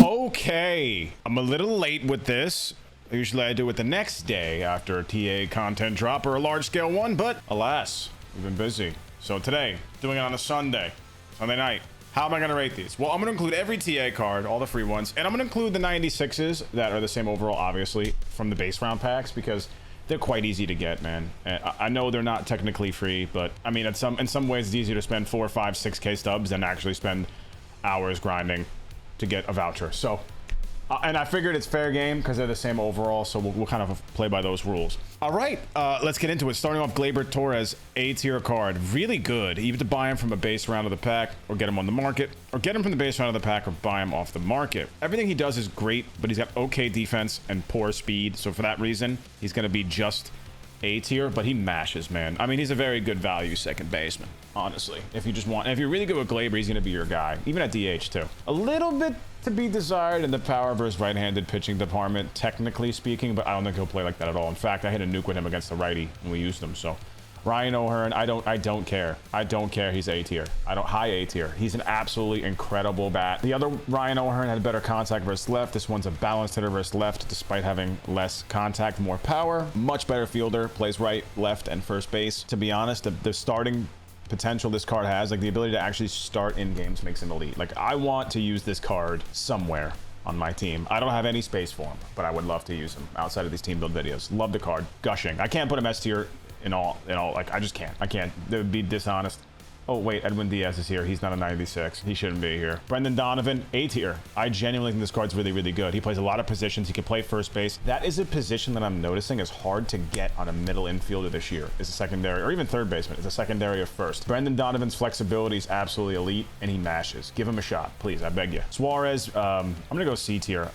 Okay, I'm a little late with this. Usually I do it the next day after a TA content drop or a large scale one, but alas, we've been busy. So today, doing it on a Sunday night. How am I going to rate these? Well, I'm going to include every TA card, all the free ones, and I'm going to include the 96s that are the same overall, obviously, from the base round packs, because they're quite easy to get, man. And I know they're not technically free, but I mean, in some ways, it's easier to spend 4, 5, 6K stubs than actually spend hours grinding to get a voucher. So, and I figured it's fair game because they're the same overall, so we'll kind of play by those rules. All right, let's get into it. Starting off, Gleyber Torres, A-tier card. Really good. You have to buy him from a base round of the pack or get him on the market, or get him from the base round of the pack or buy him off the market. Everything he does is great, but he's got okay defense and poor speed, so for that reason, he's going to be just A-tier, but he mashes, man. I mean, he's a very good value second baseman, honestly. If you're really good with Gleyber, he's going to be your guy, even at DH too. A little bit to be desired in the power versus right-handed pitching department, technically speaking, but I don't think he'll play like that at all. In fact, I hit a nuke with him against the righty when we used him. So Ryan O'Hearn, I don't care. I don't care. He's A-tier. High A-tier. He's an absolutely incredible bat. The other Ryan O'Hearn had better contact versus left. This one's a balanced hitter versus left, despite having less contact, more power. Much better fielder, plays right, left, and first base. To be honest, the starting potential this card has, like the ability to actually start in games, makes him elite. Like, I want to use this card somewhere on my team. I don't have any space for him, but I would love to use him outside of these team build videos. Love the card. Gushing. I can't put him S tier in all, like, I just can't. I can't. That would be dishonest. Oh, wait, Edwin Diaz is here. He's not a 96. He shouldn't be here. Brendan Donovan, A tier. I genuinely think this card's really, really good. He plays a lot of positions. He can play first base. That is a position that I'm noticing is hard to get on a middle infielder this year. Is a secondary, or even third baseman. It's a secondary of first. Brendan Donovan's flexibility is absolutely elite, and he mashes. Give him a shot, please. I beg you. Suarez, I'm going to go C tier.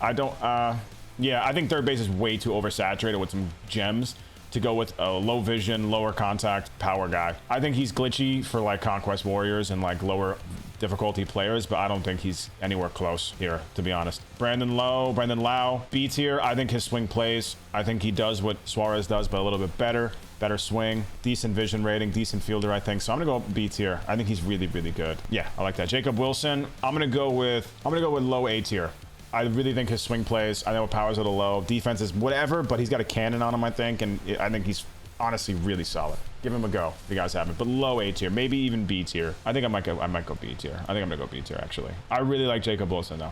Yeah, I think third base is way too oversaturated with some gems to go with a low vision, lower contact power guy. I think he's glitchy for like Conquest Warriors and like lower difficulty players, but I don't think he's anywhere close here, to be honest. Brandon Lau, B tier. I think his swing plays. I think he does what Suarez does, but a little bit better. Better swing, decent vision rating, decent fielder, I think. So I'm gonna go B tier. I think he's really, really good. Yeah, I like that. Jacob Wilson, I'm gonna go with low A tier. I really think his swing plays, I know power's a little low, defense is whatever, but he's got a cannon on him, I think, and I think he's honestly really solid. Give him a go if you guys haven't, but low A tier, maybe even B tier. I think I might go B tier. I think I'm gonna go B tier, actually. I really like Jacob Wilson, though.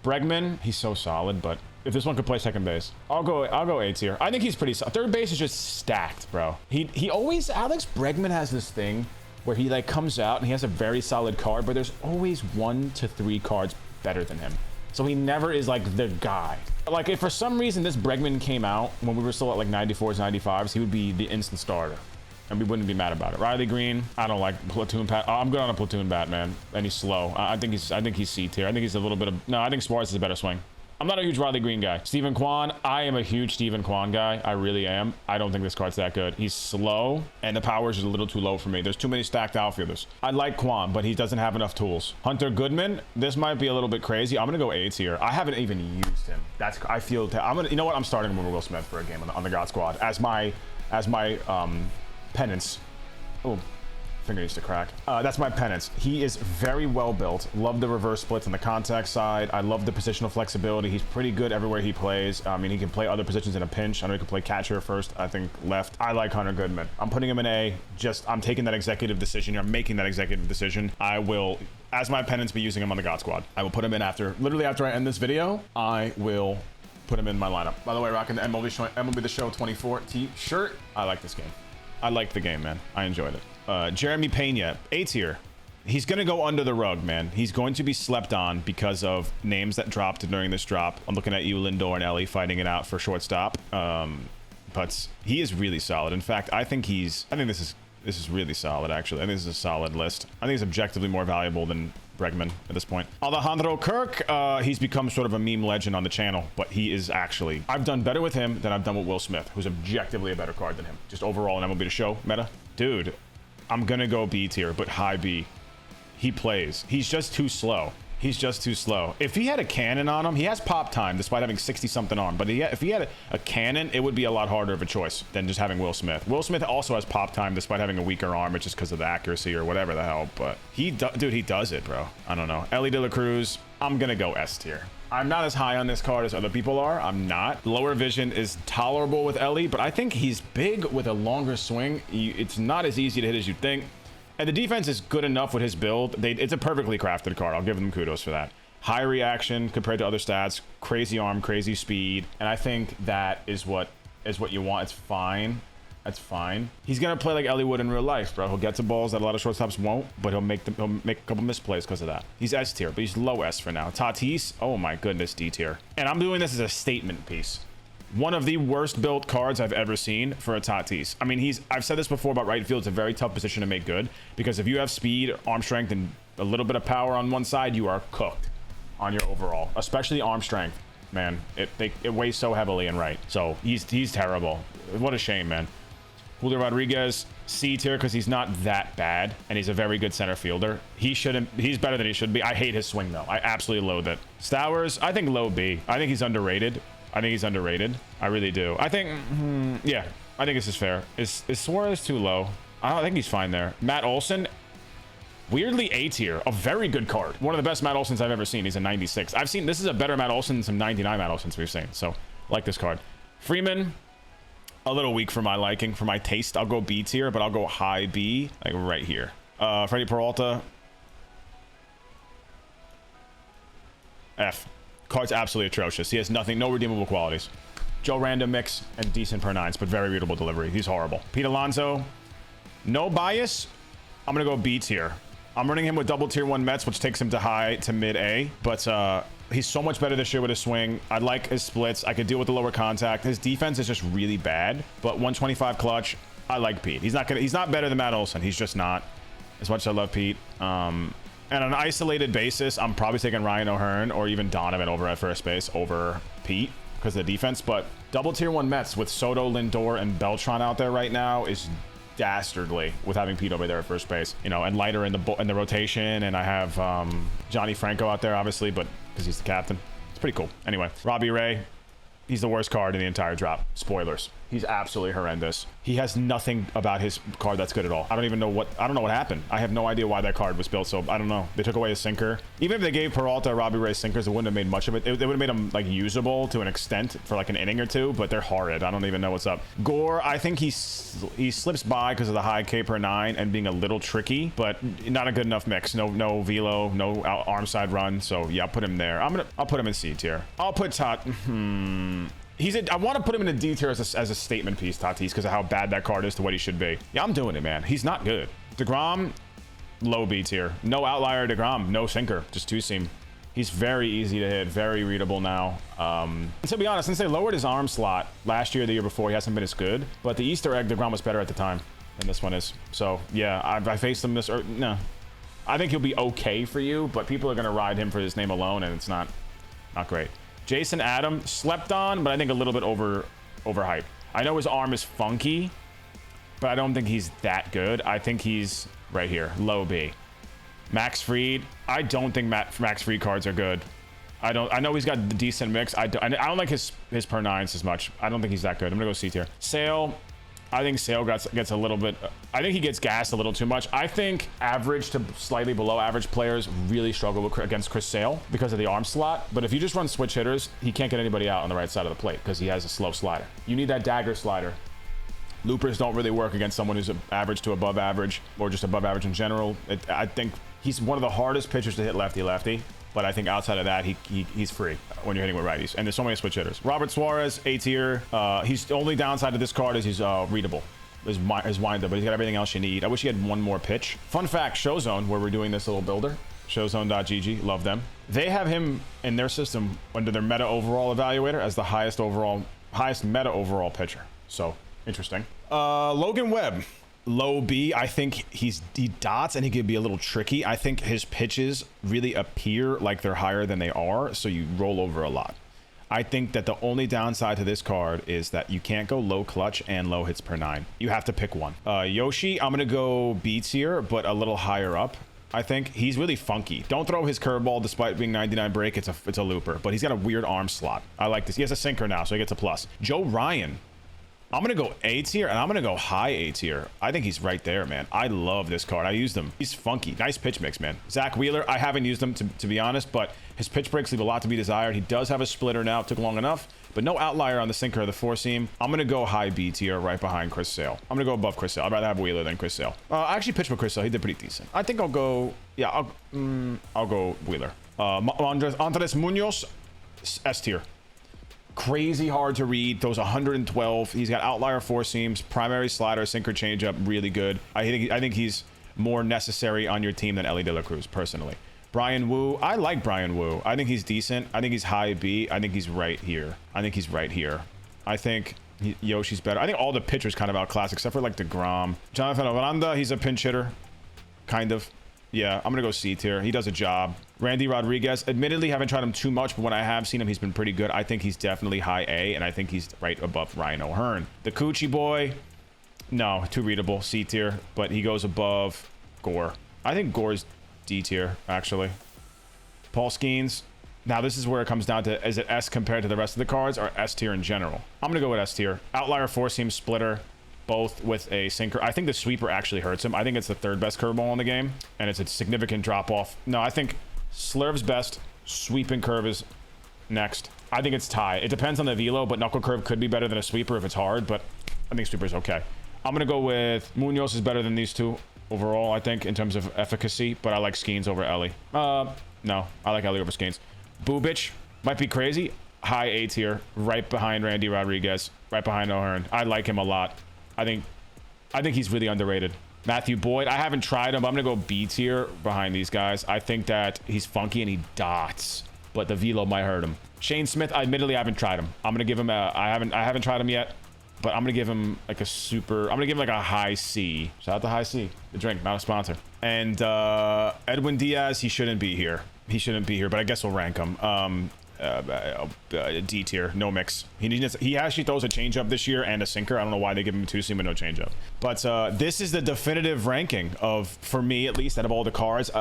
Bregman, he's so solid, but if this one could play second base, I'll go A tier. I think he's pretty solid. Third base is just stacked, bro. Alex Bregman has this thing where he like comes out and he has a very solid card, but there's always 1 to 3 cards better than him. So he never is like the guy. Like if for some reason this Bregman came out when we were still at like 94s, 95s, he would be the instant starter. And we wouldn't be mad about it. Riley Green, I don't like platoon bat. I'm good on a platoon bat, man. And he's slow. I think he's C tier. I think he's a little bit of, no, I think Suarez is a better swing. I'm not a huge Riley Green guy. Steven Kwan, I am a huge Steven Kwan guy. I really am. I don't think this card's that good. He's slow, and the power is just a little too low for me. There's too many stacked outfielders. I like Kwan, but he doesn't have enough tools. Hunter Goodman, this might be a little bit crazy. I'm gonna go A tier. I haven't even used him. You know what? I'm starting with Will Smith for a game on the God Squad as my penance. Oh. Finger needs to crack. That's my penance. He is very well built. Love the reverse splits on the contact side. I love the positional flexibility. He's pretty good everywhere he plays. I mean, he can play other positions in a pinch. I know he can play catcher first, I think left. I like Hunter Goodman. I'm putting him in A. I'm taking that executive decision. I'm making that executive decision. I will, as my penance, be using him on the God Squad. I will put him in literally after I end this video, I will put him in my lineup. By the way, rocking the MLB the Show 24 t-shirt. I like this game. I like the game, man. I enjoyed it. Jeremy Pena, A tier. He's going to go under the rug, man. He's going to be slept on because of names that dropped during this drop. I'm looking at you, Lindor and Ellie, fighting it out for shortstop. But he is really solid. In fact, I think this is really solid, actually. I think this is a solid list. I think he's objectively more valuable than Bregman at this point. Alejandro Kirk, he's become sort of a meme legend on the channel, but he is actually, I've done better with him than I've done with Will Smith, who's objectively a better card than him. Just overall in MLB the Show meta. Dude, I'm gonna go B tier, but high B. He plays. He's just too slow. He's just too slow. If he had a cannon on him, he has pop time despite having 60-something on. But if he had a cannon, it would be a lot harder of a choice than just having Will Smith. Will Smith also has pop time despite having a weaker arm. It's just because of the accuracy or whatever the hell. But dude, he does it, bro. I don't know. Ellie De La Cruz, I'm going to go S tier. I'm not as high on this card as other people are. I'm not. Lower vision is tolerable with Ellie, but I think he's big with a longer swing. It's not as easy to hit as you think. And the defense is good enough with his build. It's a perfectly crafted card. I'll give them kudos for that. High reaction compared to other stats. Crazy arm, crazy speed. And I think that is what you want. It's fine. That's fine. He's gonna play like Ellie would in real life, bro. He'll get to balls that a lot of shortstops won't, but he'll make a couple misplays because of that. He's S tier, but he's low S for now. Tatis, oh my goodness, D tier. And I'm doing this as a statement piece. One of the worst built cards I've ever seen for a Tatis. I mean, I've said this before about right field. It's a very tough position to make good because if you have speed, arm strength, and a little bit of power on one side, you are cooked on your overall, especially arm strength. Man, it weighs so heavily in right. So he's terrible. What a shame, man. Julio Rodriguez, C tier because he's not that bad and he's a very good center fielder. He's better than he should be. I hate his swing though. I absolutely loathe it. Stowers, I think low B. I think he's underrated. I really do. I think, yeah, I think this is fair. Is Suarez too low? I don't think he's fine there. Matt Olson, weirdly A tier, a very good card. One of the best Matt Olsons I've ever seen. He's a 96. This is a better Matt Olson than some 99 Matt Olsons we've seen. So like this card. Freeman, a little weak for my liking, for my taste. I'll go B tier, but I'll go high B, like right here. Freddie Peralta, F. Card's absolutely atrocious. He has nothing, no redeemable qualities. Joe Random mix and decent per nines, but very readable delivery. He's horrible. Pete Alonso, no bias. I'm gonna go B tier. I'm running him with double tier 1 Mets, which takes him to high to mid A, but he's so much better this year with his swing. I like his splits. I could deal with the lower contact. His defense is just really bad, but 125 clutch, I like Pete. He's not better than Matt Olson. He's just not, as much as I love Pete. And on an isolated basis, I'm probably taking Ryan O'Hearn or even Donovan over at first base over Pete because of the defense, but double tier 1 Mets with Soto, Lindor, and Beltran out there right now is dastardly with having Pete over there at first base, you know, and Leiter in the rotation, and I have Johnny Franco out there obviously, but because he's the captain, it's pretty cool. Anyway, Robbie Ray, he's the worst card in the entire drop. Spoilers. He's absolutely horrendous. He has nothing about his card that's good at all. I don't know what happened. I have no idea why that card was built, so I don't know. They took away his sinker. Even if they gave Peralta Robbie Ray sinkers, it wouldn't have made much of it. They would have made him like usable to an extent for like an inning or two, but they're horrid. I don't even know what's up. Gore, I think he slips by because of the high K per 9 and being a little tricky, but not a good enough mix. No velo, no arm side run. So yeah, I'll put him there. I'll put him in C tier. I'll put I want to put him in a D tier as a statement piece, Tatis, because of how bad that card is to what he should be. Yeah, I'm doing it, man. He's not good. DeGrom, low B tier. No outlier DeGrom, no sinker, just two seam. He's very easy to hit, very readable now. And to be honest, since they lowered his arm slot last year, the year before, he hasn't been as good. But the Easter egg, DeGrom was better at the time than this one is. So yeah, I faced him no. I think he'll be okay for you, but people are gonna ride him for his name alone, and it's not great. Jason Adam, slept on, but I think a little bit overhyped. I know his arm is funky, but I don't think he's that good. I think he's right here, low B. Max Fried, I don't think Max Fried cards are good. I know he's got the decent mix. I don't like his per 9s as much. I don't think he's that good. I'm gonna go C tier. Sale, I think Sale gets a little bit. I think he gets gassed a little too much. I think average to slightly below average players really struggle against Chris Sale because of the arm slot. But if you just run switch hitters, he can't get anybody out on the right side of the plate because he has a slow slider. You need that dagger slider. Loopers don't really work against someone who's average to above average or just above average in general. I think he's one of the hardest pitchers to hit lefty-lefty. But I think outside of that, he's free when you're hitting with righties. And there's so many switch hitters. Robert Suarez, A tier. He's the only downside to this card is he's readable. His wind up, but he's got everything else you need. I wish he had one more pitch. Fun fact, Showzone, where we're doing this little builder, showzone.gg, love them. They have him in their system under their meta overall evaluator as the highest meta overall pitcher. So interesting. Logan Webb. Low B. I think he dots and he could be a little tricky. I think his pitches really appear like they're higher than they are, so you roll over a lot. I think that the only downside to this card is that you can't go low clutch and low hits per 9. You have to pick one. Yoshi, I'm gonna go B tier, but a little higher up. I think he's really funky. Don't throw his curveball despite being 99 break. It's a looper, but he's got a weird arm slot. I like this. He has a sinker now, so he gets a plus. Joe Ryan. I'm going to go A tier, and I'm going to go high A tier. I think he's right there, man. I love this card. I used him. He's funky. Nice pitch mix, man. Zach Wheeler, I haven't used him, to be honest, but his pitch breaks leave a lot to be desired. He does have a splitter now. It took long enough, but no outlier on the sinker or the four seam. I'm going to go high B tier right behind Chris Sale. I'm going to go above Chris Sale. I'd rather have Wheeler than Chris Sale. I actually pitched with Chris Sale. He did pretty decent. I think I'll go, yeah, I'll go Wheeler. Andres Munoz, S tier. Crazy hard to read. Throws 112. He's got outlier four seams, primary slider, sinker, changeup, really good. I think he's more necessary on your team than Ellie De La Cruz, personally. Brian Wu, I like Brian Wu. I think he's decent. I think he's high B. I think he's right here. I think Yoshi's better. I think all the pitchers kind of outclassed except for like DeGrom. Jonathan Aranda, he's a pinch hitter, kind of. Yeah, I'm gonna go C tier. He does a job. Randy Rodriguez, admittedly haven't tried him too much, but when I have seen him, he's been pretty good. I think he's definitely high A, and I think he's right above Ryan O'Hearn. The Coochie boy, no, too readable, C tier, but he goes above Gore. I think Gore's D tier, actually. Paul Skeens, now this is where it comes down to, is it S compared to the rest of the cards, or S tier in general? I'm gonna go with S tier. Outlier four seam splitter, both with a sinker. I think the sweeper actually hurts him. I think it's the third best curveball in the game, and it's a significant drop off. No, I think Slurve's best. Sweeping curve is next. I think it's tie. It depends on the velo, but knuckle curve could be better than a sweeper if it's hard, but I think sweeper's okay. I'm gonna go with Munoz is better than these two overall, I think, in terms of efficacy, but I like Skeens over Ellie. No, I like Ellie over Skeens. Bubic might be crazy. High A tier, right behind Randy Rodriguez, right behind O'Hearn. I like him a lot. I think he's really underrated. Matthew Boyd, I haven't tried him, but I'm gonna go B tier behind these guys. I think that he's funky and he dots, but the velo might hurt him. Shane Smith, admittedly, I haven't tried him. I'm gonna give him a, I haven't tried him yet, but I'm gonna give him like a super, I'm gonna give him like a high C. Shout out to High C, the drink, not a sponsor. And Edwin Diaz, he shouldn't be here. He shouldn't be here, but I guess we'll rank him. D tier, no mix. He actually throws a changeup this year and a sinker. I don't know why they give him two seam and no changeup. But this is the definitive ranking of, for me at least, out of all the cards.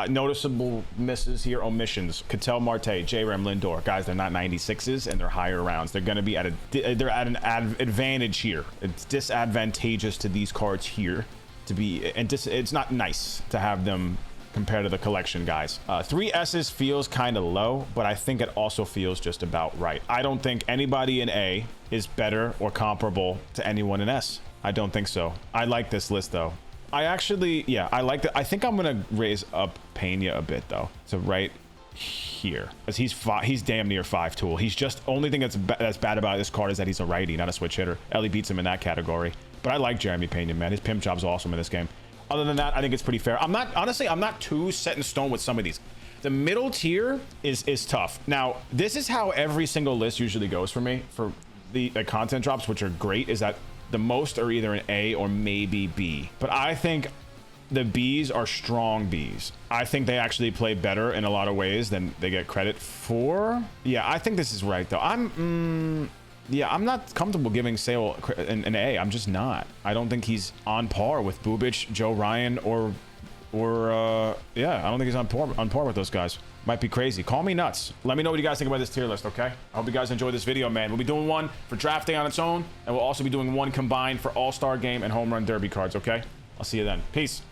Noticeable misses here, omissions. Ketel Marte, J-Ram, Lindor. Guys, they're not 96s and they're higher rounds. They're going to be at an advantage here. It's disadvantageous to these cards here to be, and it's not nice to have them compared to the collection, guys. 3 S's feels kind of low, but I think it also feels just about right. I don't think anybody in A is better or comparable to anyone in S. I don't think so. I like this list though. I actually, yeah, I like that. I think I'm gonna raise up Pena a bit though, to right here, as he's damn near 5 tool. He's just, only thing that's bad about this card is that he's a righty, not a switch hitter. Ellie beats him in that category, but I like Jeremy Pena, man. His pimp job's awesome in this game. Other than that, I think it's pretty fair. Honestly, I'm not too set in stone with some of these. The middle tier is tough. Now, this is how every single list usually goes for me. For the content drops, which are great, is that the most are either an A or maybe B. But I think the Bs are strong Bs. I think they actually play better in a lot of ways than they get credit for. Yeah, I think this is right, though. Yeah, I'm not comfortable giving Sale an A. I'm just not. I don't think he's on par with Bubic, Joe Ryan, or yeah, I don't think he's on par with those guys. Might be crazy. Call me nuts. Let me know what you guys think about this tier list, okay? I hope you guys enjoyed this video, man. We'll be doing one for draft day on its own, and we'll also be doing one combined for All-Star Game and Home Run Derby cards, okay? I'll see you then. Peace.